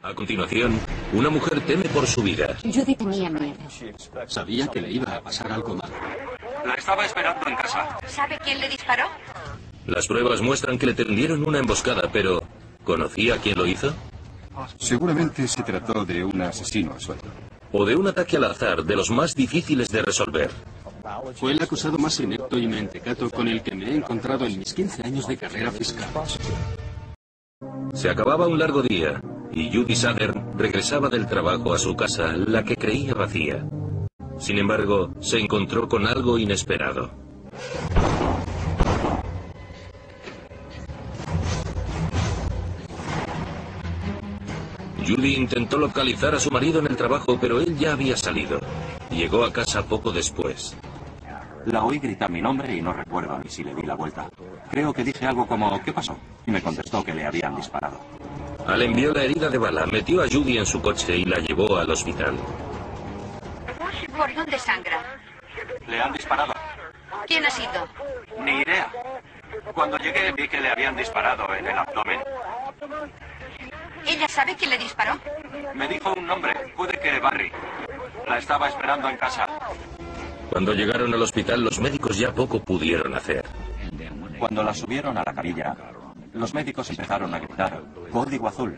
A continuación, una mujer teme por su vida. Judy tenía miedo. Sabía que le iba a pasar algo malo. La estaba esperando en casa. ¿Sabe quién le disparó? Las pruebas muestran que le tendieron una emboscada, pero ¿conocía quién lo hizo? Seguramente se trató de un asesino a sueldo. O de un ataque al azar, de los más difíciles de resolver. Fue el acusado más inepto y mentecato con el que me he encontrado en mis 15 años de carrera fiscal. Se acababa un largo día, y Judy Southern regresaba del trabajo a su casa, la que creía vacía. Sin embargo, se encontró con algo inesperado. Judy intentó localizar a su marido en el trabajo, pero él ya había salido. Llegó a casa poco después. La oí gritar mi nombre y no recuerdo ni si le di la vuelta. Creo que dije algo como, ¿qué pasó? Y me contestó que le habían disparado. Allen vio la herida de bala, metió a Judy en su coche y la llevó al hospital. ¿Por dónde sangra? Le han disparado. ¿Quién ha sido? Ni idea. Cuando llegué vi que le habían disparado en el abdomen. ¿Ella sabe quién le disparó? Me dijo un nombre, puede que Barry. La estaba esperando en casa. Cuando llegaron al hospital, los médicos ya poco pudieron hacer. Cuando la subieron a la camilla, los médicos empezaron a gritar, código azul.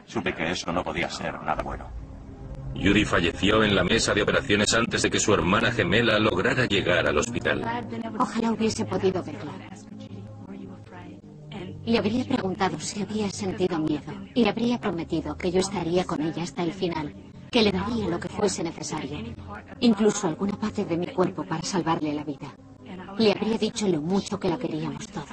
Supe que eso no podía ser nada bueno. Judy falleció en la mesa de operaciones antes de que su hermana gemela lograra llegar al hospital. Ojalá hubiese podido verla. Le habría preguntado si había sentido miedo y le habría prometido que yo estaría con ella hasta el final, que le daría lo que fuese necesario, incluso alguna parte de mi cuerpo para salvarle la vida. Le habría dicho lo mucho que la queríamos todos.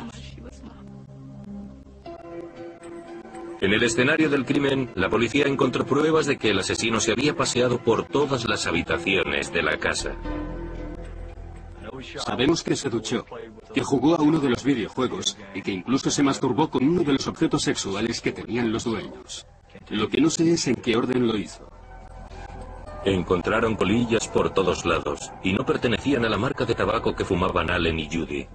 En el escenario del crimen, la policía encontró pruebas de que el asesino se había paseado por todas las habitaciones de la casa. Sabemos que se duchó, que jugó a uno de los videojuegos y que incluso se masturbó con uno de los objetos sexuales que tenían los dueños. Lo que no sé es en qué orden lo hizo. Encontraron colillas por todos lados y no pertenecían a la marca de tabaco que fumaban Allen y Judy.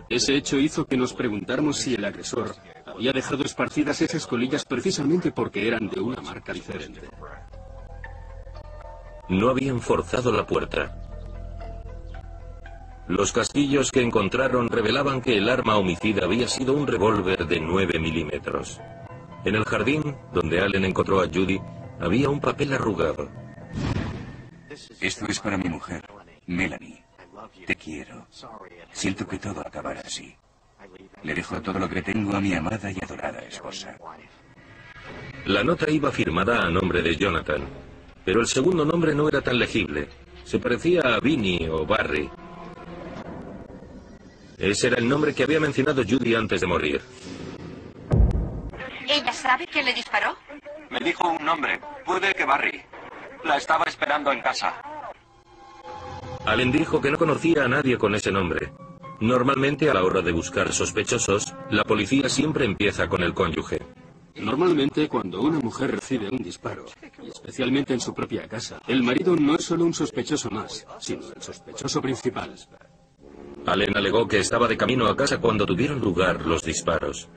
Ese hecho hizo que nos preguntáramos si el agresor había dejado esparcidas esas colillas precisamente porque eran de una marca diferente. No habían forzado la puerta. Los casquillos que encontraron revelaban que el arma homicida había sido un revólver de 9 milímetros. En el jardín, donde Allen encontró a Judy, había un papel arrugado. Esto es para mi mujer, Melanie. Te quiero. Siento que todo acabará así. Le dejo todo lo que tengo a mi amada y adorada esposa. La nota iba firmada a nombre de Jonathan, pero el segundo nombre no era tan legible. Se parecía a Vinnie o Barry. Ese era el nombre que había mencionado Judy antes de morir. ¿Ella sabe quién le disparó? Me dijo un nombre, puede que Barry. La estaba esperando en casa. Allen dijo que no conocía a nadie con ese nombre. Normalmente, a la hora de buscar sospechosos, la policía siempre empieza con el cónyuge. Normalmente, cuando una mujer recibe un disparo, y especialmente en su propia casa, el marido no es solo un sospechoso más, sino el sospechoso principal. Allen alegó que estaba de camino a casa cuando tuvieron lugar los disparos.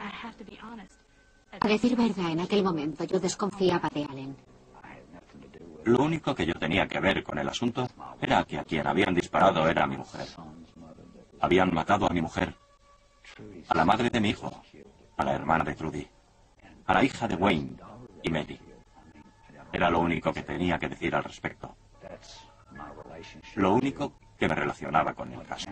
A decir verdad, en aquel momento yo desconfiaba de Allen. Lo único que yo tenía que ver con el asunto era que a quien habían disparado era mi mujer. Habían matado a mi mujer, a la madre de mi hijo, a la hermana de Trudy, a la hija de Wayne y Mary. Era lo único que tenía que decir al respecto. Lo único que me relacionaba con el caso.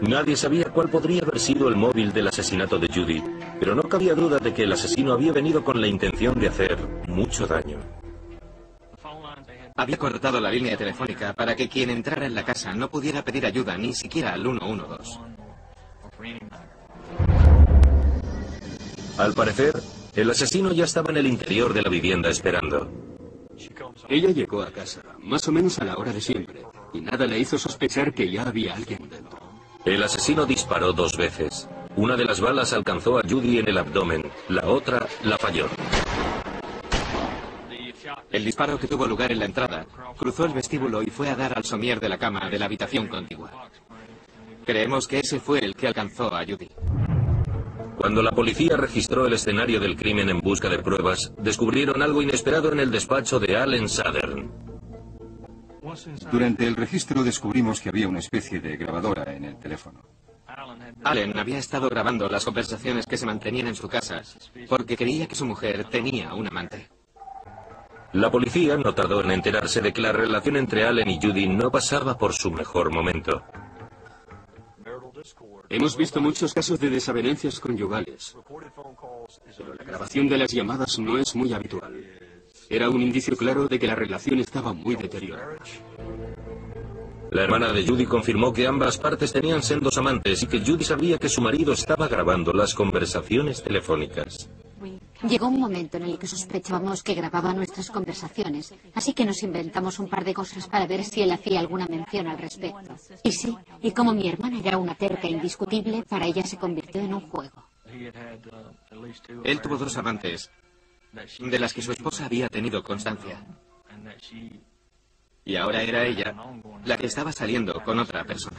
Nadie sabía cuál podría haber sido el móvil del asesinato de Judy, pero no cabía duda de que el asesino había venido con la intención de hacer mucho daño. Había cortado la línea telefónica para que quien entrara en la casa no pudiera pedir ayuda ni siquiera al 112. Al parecer, el asesino ya estaba en el interior de la vivienda esperando. Ella llegó a casa, más o menos a la hora de siempre, y nada le hizo sospechar que ya había alguien dentro. El asesino disparó 2 veces. Una de las balas alcanzó a Judy en el abdomen, la otra la falló. El disparo que tuvo lugar en la entrada cruzó el vestíbulo y fue a dar al somier de la cama de la habitación contigua. Creemos que ese fue el que alcanzó a Judy. Cuando la policía registró el escenario del crimen en busca de pruebas, descubrieron algo inesperado en el despacho de Allen Southern. Durante el registro descubrimos que había una especie de grabadora en el teléfono. Allen había estado grabando las conversaciones que se mantenían en su casa porque creía que su mujer tenía un amante. La policía no tardó en enterarse de que la relación entre Allen y Judy no pasaba por su mejor momento. Hemos visto muchos casos de desavenencias conyugales, pero la grabación de las llamadas no es muy habitual. Era un indicio claro de que la relación estaba muy deteriorada. La hermana de Judy confirmó que ambas partes tenían sendos amantes y que Judy sabía que su marido estaba grabando las conversaciones telefónicas. Llegó un momento en el que sospechábamos que grababa nuestras conversaciones, así que nos inventamos un par de cosas para ver si él hacía alguna mención al respecto. Y sí, y como mi hermana era una terca indiscutible, para ella se convirtió en un juego. Él tuvo 2 amantes, de las que su esposa había tenido constancia. Y ahora era ella la que estaba saliendo con otra persona.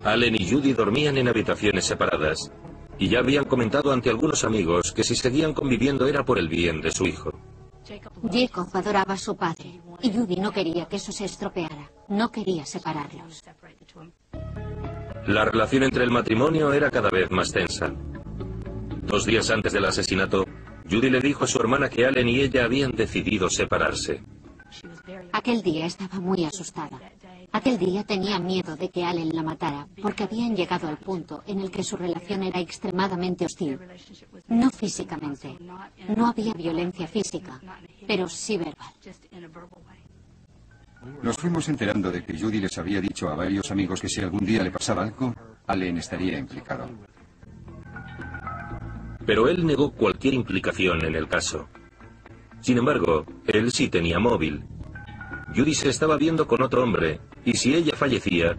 Allen y Judy dormían en habitaciones separadas, y ya habían comentado ante algunos amigos que si seguían conviviendo era por el bien de su hijo. Jacob adoraba a su padre, y Judy no quería que eso se estropeara. No quería separarlos. La relación entre el matrimonio era cada vez más tensa. 2 días antes del asesinato, Judy le dijo a su hermana que Allen y ella habían decidido separarse. Aquel día estaba muy asustada. Aquel día tenía miedo de que Allen la matara, porque habían llegado al punto en el que su relación era extremadamente hostil. No físicamente. No había violencia física, pero sí verbal. Nos fuimos enterando de que Judy les había dicho a varios amigos que si algún día le pasaba algo, Allen estaría implicado. Pero él negó cualquier implicación en el caso. Sin embargo, él sí tenía móvil. Judy se estaba viendo con otro hombre, y si ella fallecía,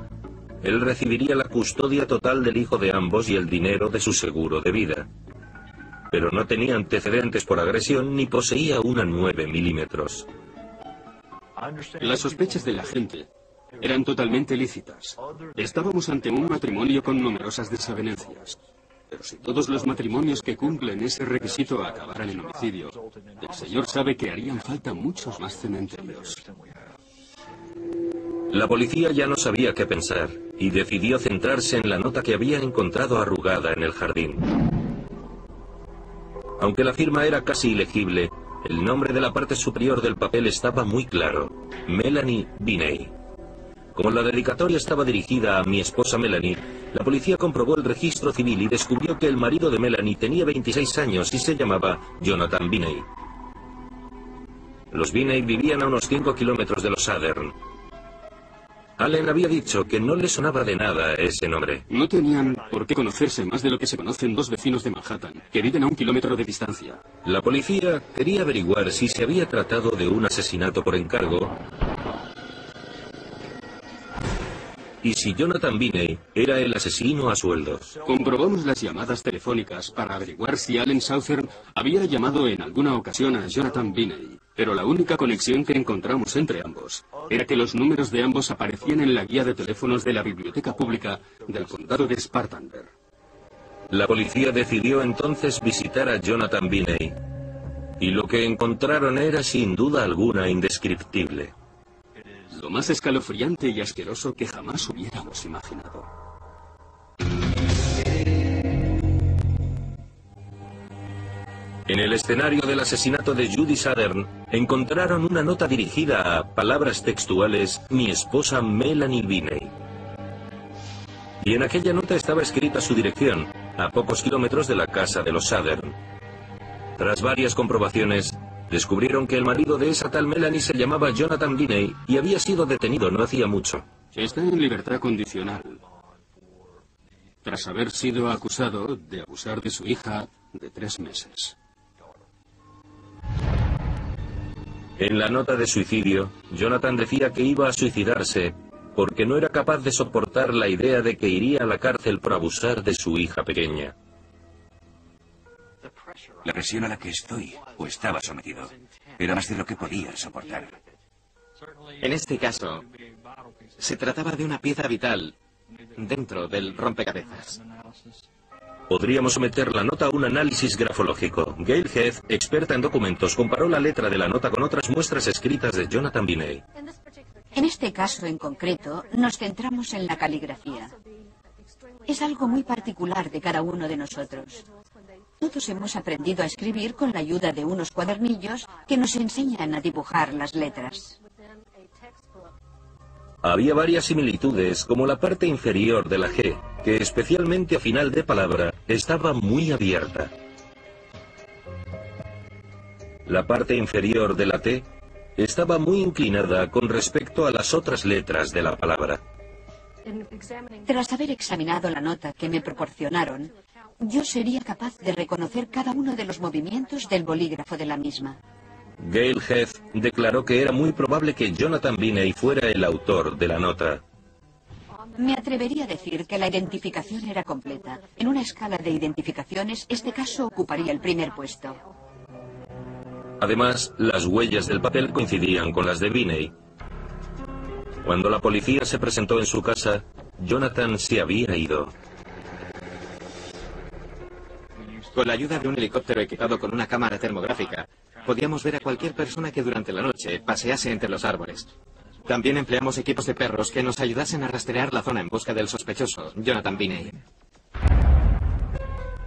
él recibiría la custodia total del hijo de ambos y el dinero de su seguro de vida. Pero no tenía antecedentes por agresión ni poseía una 9 milímetros. Las sospechas de la gente eran totalmente lícitas. Estábamos ante un matrimonio con numerosas desavenencias. Pero si todos los matrimonios que cumplen ese requisito acabaran en homicidio, el Señor sabe que harían falta muchos más cementerios. La policía ya no sabía qué pensar y decidió centrarse en la nota que había encontrado arrugada en el jardín. Aunque la firma era casi ilegible, el nombre de la parte superior del papel estaba muy claro: Melanie Binney. Como la dedicatoria estaba dirigida a mi esposa Melanie, la policía comprobó el registro civil y descubrió que el marido de Melanie tenía 26 años y se llamaba Jonathan Binney. Los Binney vivían a unos 5 kilómetros de los Southern. Allen había dicho que no le sonaba de nada ese nombre. No tenían por qué conocerse más de lo que se conocen 2 vecinos de Manhattan, que viven a 1 kilómetro de distancia. La policía quería averiguar si se había tratado de un asesinato por encargo y si Jonathan Binney era el asesino a sueldos. Comprobamos las llamadas telefónicas para averiguar si Allen Southern había llamado en alguna ocasión a Jonathan Binney, pero la única conexión que encontramos entre ambos era que los números de ambos aparecían en la guía de teléfonos de la biblioteca pública del condado de Spartanburg. La policía decidió entonces visitar a Jonathan Binney, y lo que encontraron era sin duda alguna indescriptible. Lo más escalofriante y asqueroso que jamás hubiéramos imaginado. En el escenario del asesinato de Judy Southern encontraron una nota dirigida a, palabras textuales, mi esposa Melanie Binney. Y en aquella nota estaba escrita su dirección, a pocos kilómetros de la casa de los Southern. Tras varias comprobaciones, descubrieron que el marido de esa tal Melanie se llamaba Jonathan Binney y había sido detenido no hacía mucho. Está en libertad condicional, tras haber sido acusado de abusar de su hija de 3 meses. En la nota de suicidio, Jonathan decía que iba a suicidarse porque no era capaz de soportar la idea de que iría a la cárcel por abusar de su hija pequeña. La presión a la que estoy o estaba sometido era más de lo que podía soportar. En este caso, se trataba de una pieza vital dentro del rompecabezas. Podríamos someter la nota a un análisis grafológico. Gail Heath, experta en documentos, comparó la letra de la nota con otras muestras escritas de Jonathan Biney. En este caso en concreto, nos centramos en la caligrafía. Es algo muy particular de cada uno de nosotros. Todos hemos aprendido a escribir con la ayuda de unos cuadernillos que nos enseñan a dibujar las letras. Había varias similitudes, como la parte inferior de la G, que especialmente a final de palabra estaba muy abierta. La parte inferior de la T estaba muy inclinada con respecto a las otras letras de la palabra. Tras haber examinado la nota que me proporcionaron, yo sería capaz de reconocer cada uno de los movimientos del bolígrafo de la misma. Gail Heath declaró que era muy probable que Jonathan Biney fuera el autor de la nota. Me atrevería a decir que la identificación era completa. En una escala de identificaciones, este caso ocuparía el primer puesto. Además, las huellas del papel coincidían con las de Biney. Cuando la policía se presentó en su casa, Jonathan se había ido. Con la ayuda de un helicóptero equipado con una cámara termográfica, podíamos ver a cualquier persona que durante la noche pasease entre los árboles. También empleamos equipos de perros que nos ayudasen a rastrear la zona en busca del sospechoso, Jonathan Biney.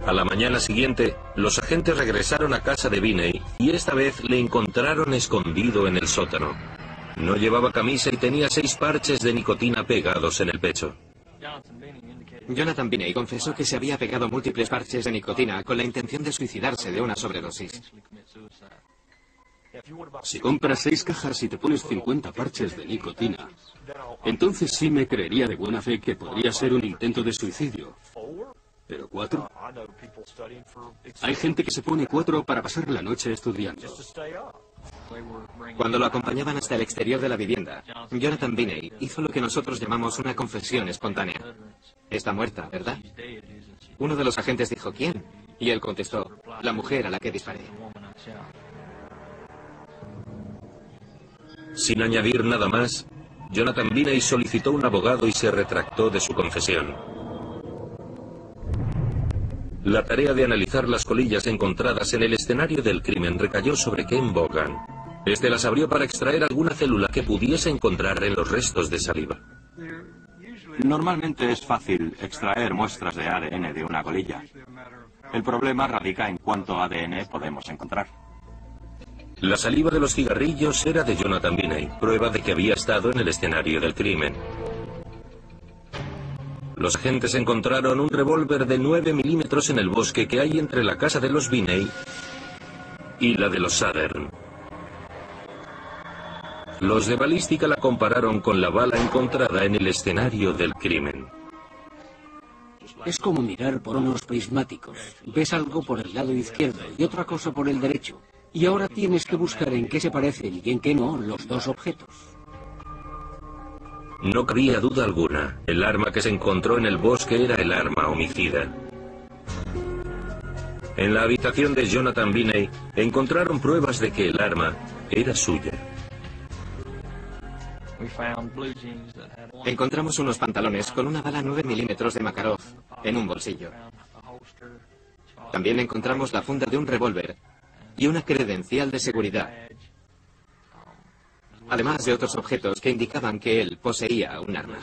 A la mañana siguiente, los agentes regresaron a casa de Biney y esta vez le encontraron escondido en el sótano. No llevaba camisa y tenía 6 parches de nicotina pegados en el pecho. Jonathan Biney confesó que se había pegado múltiples parches de nicotina con la intención de suicidarse de una sobredosis. Si compras 6 cajas y te pones 50 parches de nicotina, entonces sí me creería de buena fe que podría ser un intento de suicidio. ¿Pero 4? Hay gente que se pone 4 para pasar la noche estudiando. Cuando lo acompañaban hasta el exterior de la vivienda, Jonathan Biney hizo lo que nosotros llamamos una confesión espontánea. Está muerta, ¿verdad? Uno de los agentes dijo, ¿quién? Y él contestó, la mujer a la que disparé. Sin añadir nada más, Jonathan Biney solicitó un abogado y se retractó de su confesión. La tarea de analizar las colillas encontradas en el escenario del crimen recayó sobre Ken Vaughan. Este las abrió para extraer alguna célula que pudiese encontrar en los restos de saliva. Normalmente es fácil extraer muestras de ADN de una colilla. El problema radica en cuánto ADN podemos encontrar. La saliva de los cigarrillos era de Jonathan Biney, prueba de que había estado en el escenario del crimen. Los agentes encontraron un revólver de 9 milímetros en el bosque que hay entre la casa de los Biney y la de los Southern. Los de balística la compararon con la bala encontrada en el escenario del crimen. Es como mirar por unos prismáticos. Ves algo por el lado izquierdo y otra cosa por el derecho. Y ahora tienes que buscar en qué se parecen y en qué no los dos objetos. No cabía duda alguna. El arma que se encontró en el bosque era el arma homicida. En la habitación de Jonathan Biney encontraron pruebas de que el arma era suya. Encontramos unos pantalones con una bala 9 milímetros de Makarov en un bolsillo. También encontramos la funda de un revólver y una credencial de seguridad, además de otros objetos que indicaban que él poseía un arma.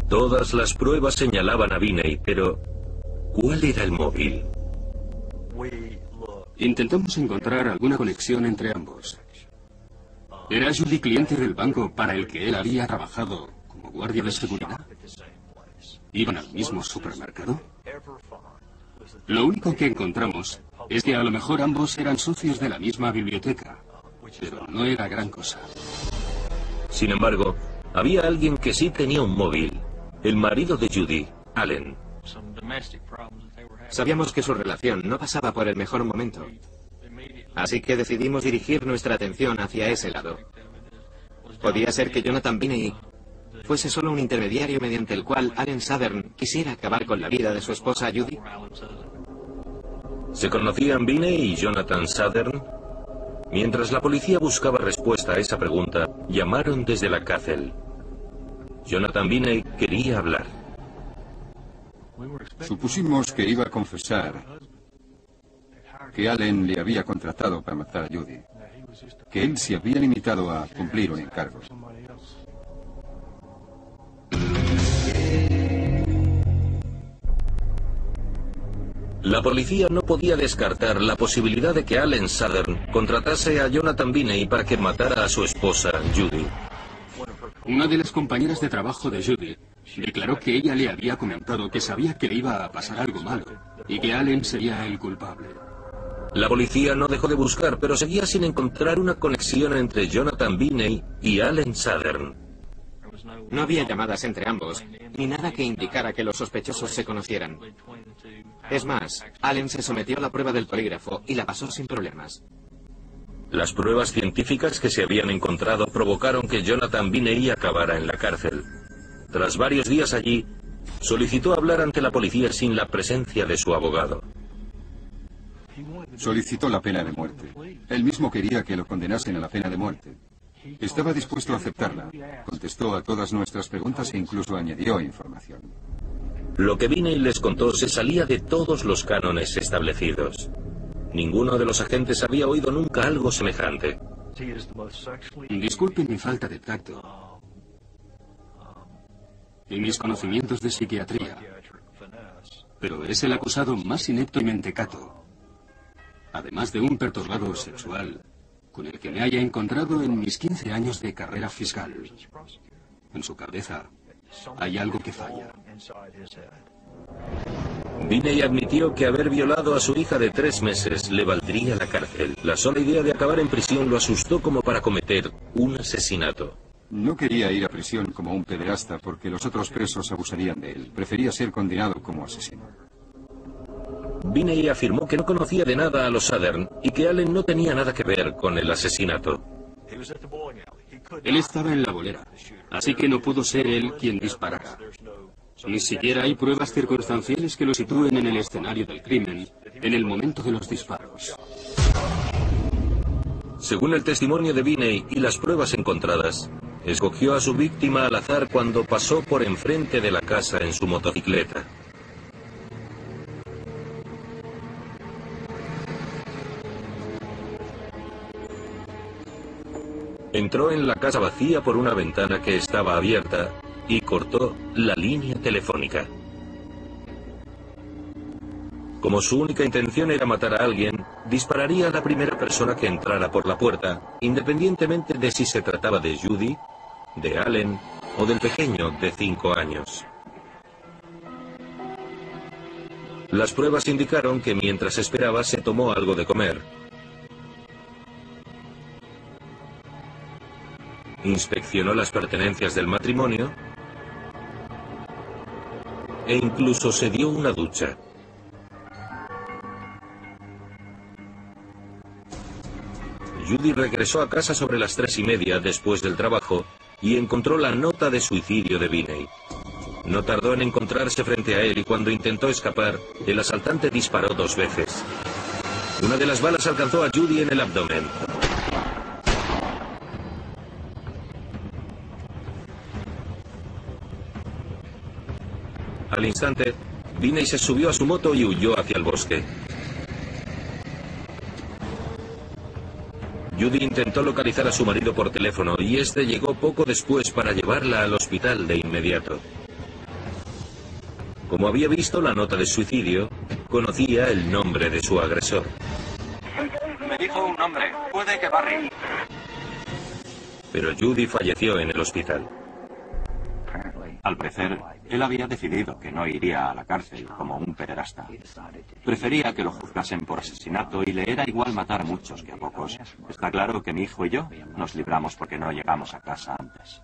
Todas las pruebas señalaban a Biney, pero ¿cuál era el móvil? Intentamos encontrar alguna conexión entre ambos. ¿Era Judy cliente del banco para el que él había trabajado como guardia de seguridad? ¿Iban al mismo supermercado? Lo único que encontramos es que a lo mejor ambos eran socios de la misma biblioteca, pero no era gran cosa. Sin embargo, había alguien que sí tenía un móvil, el marido de Judy, Allen. Sabíamos que su relación no pasaba por el mejor momento, así que decidimos dirigir nuestra atención hacia ese lado. Podía ser que Jonathan Biney fuese solo un intermediario mediante el cual Allen Southern quisiera acabar con la vida de su esposa Judy. ¿Se conocían Binney y Jonathan Southern? Mientras la policía buscaba respuesta a esa pregunta, llamaron desde la cárcel. Jonathan Binney quería hablar. Supusimos que iba a confesar que Allen le había contratado para matar a Judy, que él se había limitado a cumplir un encargo. La policía no podía descartar la posibilidad de que Allen Southern contratase a Jonathan Binney para que matara a su esposa, Judy. Una de las compañeras de trabajo de Judy declaró que ella le había comentado que sabía que le iba a pasar algo malo y que Allen sería el culpable. La policía no dejó de buscar, pero seguía sin encontrar una conexión entre Jonathan Binney y Allen Southern. No había llamadas entre ambos, ni nada que indicara que los sospechosos se conocieran. Es más, Allen se sometió a la prueba del polígrafo y la pasó sin problemas. Las pruebas científicas que se habían encontrado provocaron que Jonathan Binney acabara en la cárcel. Tras varios días allí, solicitó hablar ante la policía sin la presencia de su abogado. Solicitó la pena de muerte. Él mismo quería que lo condenasen a la pena de muerte. Estaba dispuesto a aceptarla. Contestó a todas nuestras preguntas e incluso añadió información. Lo que Binney les contó se salía de todos los cánones establecidos. Ninguno de los agentes había oído nunca algo semejante. Disculpen mi falta de tacto y mis conocimientos de psiquiatría, pero es el acusado más inepto y mentecato, además de un perturbado sexual, con el que me haya encontrado en mis 15 años de carrera fiscal. En su cabeza hay algo que falla. Binney admitió que haber violado a su hija de 3 meses le valdría la cárcel. La sola idea de acabar en prisión lo asustó como para cometer un asesinato. No quería ir a prisión como un pederasta porque los otros presos abusarían de él. Prefería ser condenado como asesino. Binney afirmó que no conocía de nada a los Southern y que Allen no tenía nada que ver con el asesinato. Él estaba en la bolera, así que no pudo ser él quien disparara. Ni siquiera hay pruebas circunstanciales que lo sitúen en el escenario del crimen, en el momento de los disparos. Según el testimonio de Binney y las pruebas encontradas, escogió a su víctima al azar cuando pasó por enfrente de la casa en su motocicleta. Entró en la casa vacía por una ventana que estaba abierta y cortó la línea telefónica. Como su única intención era matar a alguien, dispararía a la primera persona que entrara por la puerta, independientemente de si se trataba de Judy, de Allen o del pequeño de 5 años. Las pruebas indicaron que mientras esperaba se tomó algo de comer. Inspeccionó las pertenencias del matrimonio e incluso se dio una ducha. Judy regresó a casa sobre las 3:30 después del trabajo y encontró la nota de suicidio de Binney. No tardó en encontrarse frente a él y cuando intentó escapar, el asaltante disparó 2 veces. Una de las balas alcanzó a Judy en el abdomen. Al instante, Binney se subió a su moto y huyó hacia el bosque. Judy intentó localizar a su marido por teléfono y este llegó poco después para llevarla al hospital de inmediato. Como había visto la nota de suicidio, conocía el nombre de su agresor. Me dijo un nombre, puede que Barry. Pero Judy falleció en el hospital. Al parecer, él había decidido que no iría a la cárcel como un pederasta. Prefería que lo juzgasen por asesinato y le era igual matar a muchos que a pocos. Está claro que mi hijo y yo nos libramos porque no llegamos a casa antes.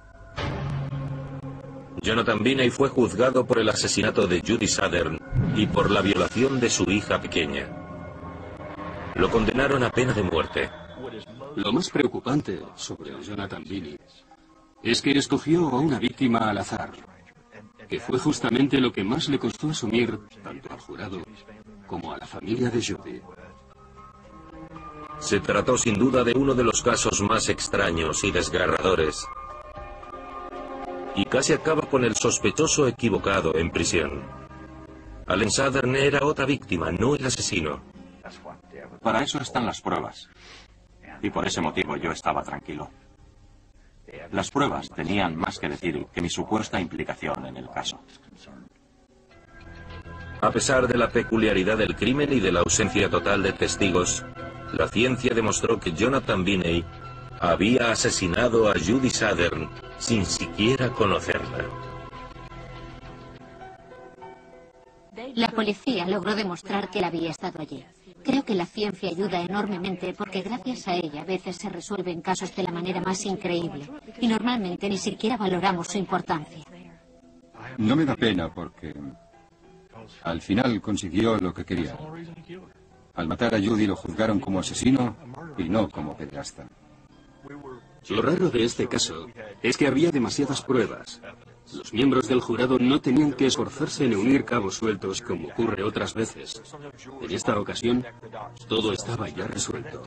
Jonathan Binney fue juzgado por el asesinato de Judy Southern y por la violación de su hija pequeña. Lo condenaron a pena de muerte. Lo más preocupante sobre Jonathan Binney es que escogió a una víctima al azar, que fue justamente lo que más le costó asumir tanto al jurado como a la familia de Judy. Se trató sin duda de uno de los casos más extraños y desgarradores. Y casi acaba con el sospechoso equivocado en prisión. Allen Southern era otra víctima, no el asesino. Para eso están las pruebas. Y por ese motivo yo estaba tranquilo. Las pruebas tenían más que decir que mi supuesta implicación en el caso. A pesar de la peculiaridad del crimen y de la ausencia total de testigos, la ciencia demostró que Jonathan Biney había asesinado a Judy Southern sin siquiera conocerla. La policía logró demostrar que él había estado allí. Creo que la ciencia ayuda enormemente porque gracias a ella a veces se resuelven casos de la manera más increíble y normalmente ni siquiera valoramos su importancia. No me da pena porque al final consiguió lo que quería. Al matar a Judy lo juzgaron como asesino y no como pederasta. Lo raro de este caso es que había demasiadas pruebas. Los miembros del jurado no tenían que esforzarse en unir cabos sueltos como ocurre otras veces. En esta ocasión, todo estaba ya resuelto.